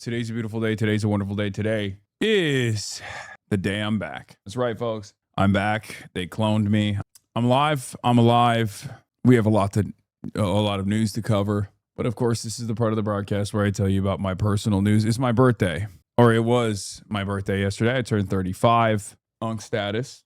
Today's a beautiful day. Today's a wonderful day. Today is the day I'm back. That's right, folks. I'm back. They cloned me. I'm live. I'm alive. We have a lot of news to cover. But of course, this is the part of the broadcast where I tell you about my personal news. It's my birthday, or it was my birthday yesterday. I turned 35. Unk status.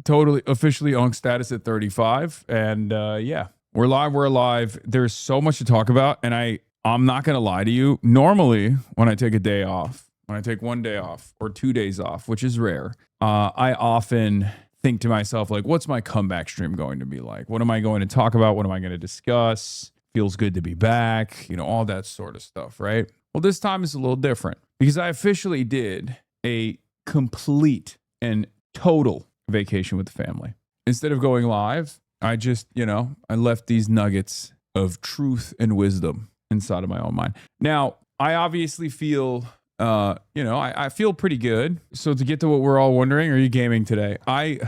Totally officially unk status at 35. And yeah, we're live. We're alive. There's so much to talk about. And I'm not going to lie to you. Normally, when I take a day off, when I take 1 day off or 2 days off, which is rare, I often think to myself, like, what's my comeback stream going to be like? What am I going to talk about? What am I going to discuss? Feels good to be back, all that sort of stuff, right? Well, this time is a little different because I officially did a complete and total vacation with the family. Instead of going live, I just, I left these nuggets of truth and wisdom inside of my own mind. Now, I obviously feel, I feel pretty good. So to get to what we're all wondering, are you gaming today? I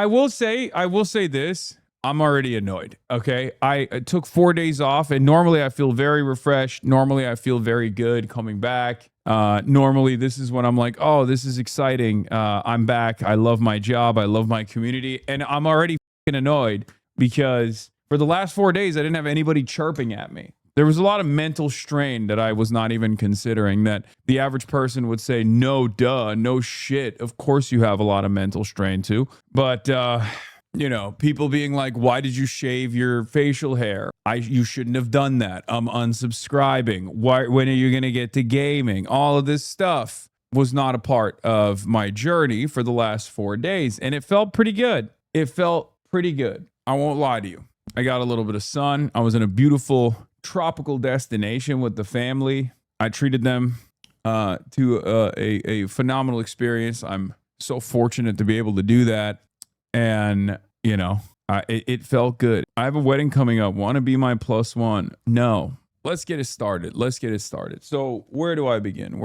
will say this. I'm already annoyed. Okay. I took 4 days off and normally I feel very refreshed. Normally I feel very good coming back. Normally this is when I'm like, oh, this is exciting. I'm back. I love my job. I love my community. And I'm already fucking annoyed because for the last 4 days, I didn't have anybody chirping at me. There was a lot of mental strain that I was not even considering that the average person would say, no, duh, no shit. Of course you have a lot of mental strain too. But, people being like, why did you shave your facial hair? You shouldn't have done that. I'm unsubscribing. When are you going to get to gaming? All of this stuff was not a part of my journey for the last 4 days. And it felt pretty good. I won't lie to you. I got a little bit of sun. I was in a beautiful tropical destination with the family. I treated them to a phenomenal experience. I'm so fortunate to be able to do that. And, it felt good. I have a wedding coming up. Want to be my plus one? No. Let's get it started. So where do I begin?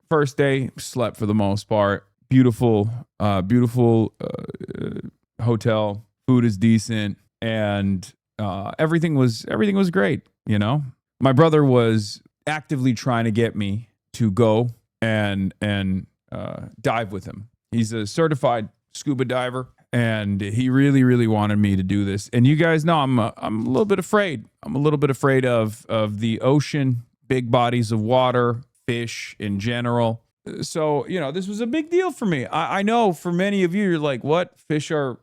First day, slept for the most part. Beautiful hotel. Food is decent. And everything was great. My brother was actively trying to get me to go and dive with him. He's a certified scuba diver, and he really, really wanted me to do this. And you guys know I'm a little bit afraid. I'm a little bit afraid of the ocean, big bodies of water, fish in general. So, this was a big deal for me. I know for many of you, you're like, what? Fish are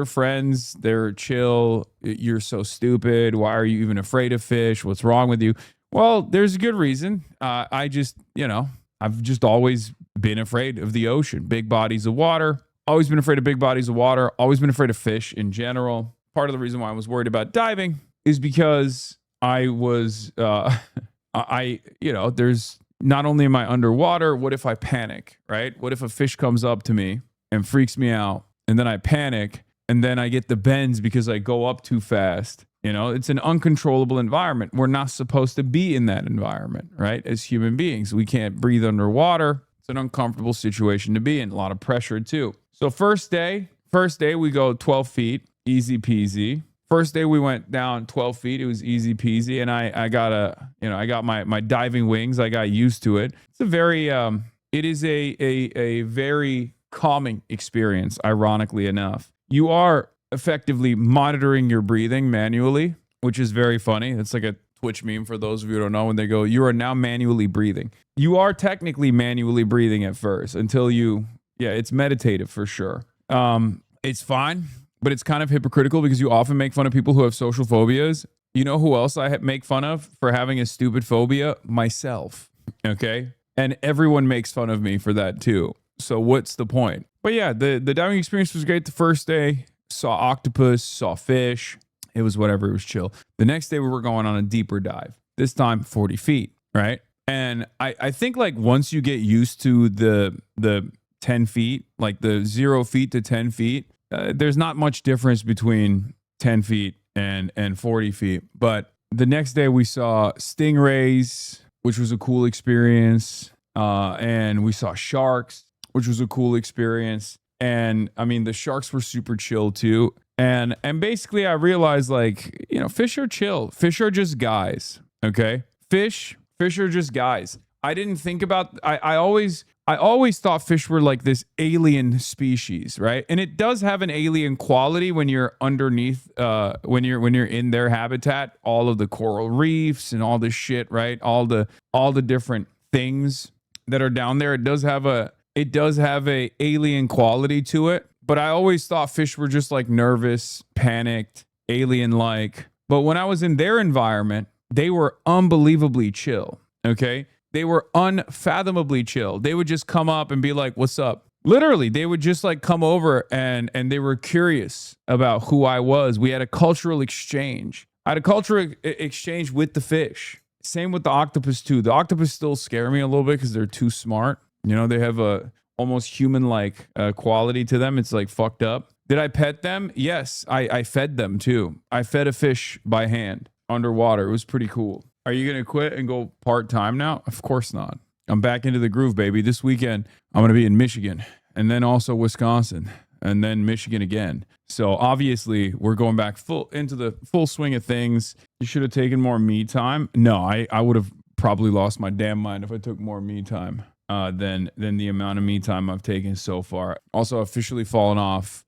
friends. They're chill. You're so stupid. Why are you even afraid of fish? What's wrong with you? Well, there's a good reason. I've just always been afraid of the ocean, big bodies of water. Always been afraid of big bodies of water. Always been afraid of fish in general. Part of the reason why I was worried about diving is because I was, there's not only am I underwater, what if I panic, right? What if a fish comes up to me and freaks me out and then I panic and then I get the bends because I go up too fast? It's an uncontrollable environment. We're not supposed to be in that environment, right? As human beings, we can't breathe underwater. It's an uncomfortable situation to be in. A lot of pressure too. So first day we go 12 feet, easy peasy. First day we went down 12 feet. It was easy peasy. And I got my diving wings. I got used to it. It's it is a very calming experience, ironically enough. You are effectively monitoring your breathing manually, which is very funny. It's like a Twitch meme for those of you who don't know when they go, you are now manually breathing. You are technically manually breathing at first until it's meditative for sure. It's fine, but it's kind of hypocritical because you often make fun of people who have social phobias. You know who else I make fun of for having a stupid phobia? Myself. Okay. And everyone makes fun of me for that too. So what's the point? But yeah, the diving experience was great. The first day, saw octopus, saw fish. It was whatever. It was chill. The next day we were going on a deeper dive, this time 40 feet. Right. And I think like once you get used to the 10 feet, like the 0 feet to 10 feet, there's not much difference between 10 feet and 40 feet. But the next day we saw stingrays, which was a cool experience. And we saw sharks, which was a cool experience. And I mean, the sharks were super chill too. And basically I realized, like, fish are chill. Fish are just guys. Okay. Fish Fish are just guys. I didn't think about. I always thought fish were like this alien species, right? And it does have an alien quality when you're underneath, when you're in their habitat, all of the coral reefs and all this shit, right? All the different things that are down there. It does have a alien quality to it. But I always thought fish were just like nervous, panicked, alien-like. But when I was in their environment, they were unbelievably chill. Okay. They were unfathomably chill. They would just come up and be like, what's up? Literally, they would just like come over and they were curious about who I was. We had a cultural exchange. I had a cultural exchange with the fish. Same with the octopus too. The octopus still scare me a little bit because they're too smart. You know, they have a almost human-like quality to them. It's like fucked up. Did I pet them? Yes, I fed them too. I fed a fish by hand underwater. It was pretty cool. Are you going to quit and go part-time now? Of course not. I'm back into the groove, baby. This weekend, I'm going to be in Michigan and then also Wisconsin and then Michigan again. So obviously, we're going back into the full swing of things. You should have taken more me time. No, I would have probably lost my damn mind if I took more me time than the amount of me time I've taken so far. Also, officially fallen off.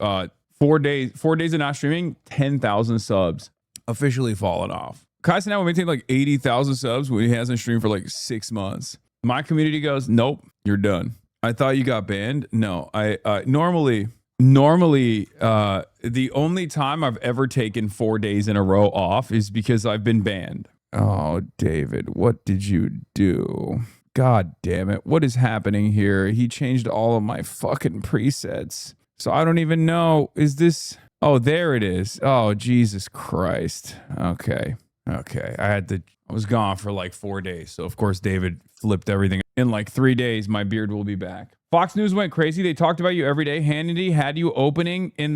4 days of not streaming, 10,000 subs. Officially fallen off. Hasanabi will maintain like 80,000 subs when he hasn't streamed for like 6 months. My community goes, nope, you're done. I thought you got banned. No, I normally the only time I've ever taken 4 days in a row off is because I've been banned. Oh, David, what did you do? God damn it. What is happening here? He changed all of my fucking presets. So I don't even know. Is this... Oh, there it is. Oh, Jesus Christ. Okay. I was gone for like 4 days. So of course David flipped everything. In like 3 days, my beard will be back. Fox News went crazy. They talked about you every day. Hannity had you in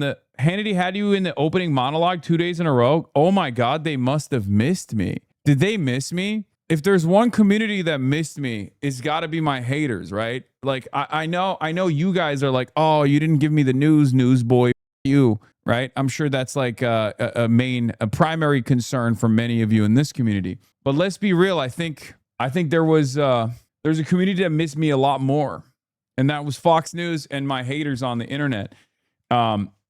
the opening monologue 2 days in a row. Oh my God, they must have missed me. Did they miss me? If there's one community that missed me, it's got to be my haters, right? Like I know you guys are like, oh, you didn't give me the news boy, you, right? I'm sure that's like a primary concern for many of you in this community. But let's be real. I think there's a community that missed me a lot more, and that was Fox News and my haters on the internet.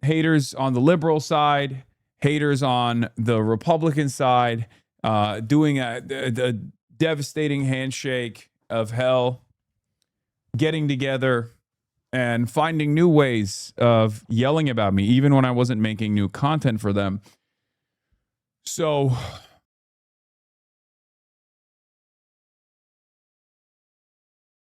Haters on the liberal side, haters on the Republican side. Doing a devastating handshake of hell, getting together and finding new ways of yelling about me, even when I wasn't making new content for them. So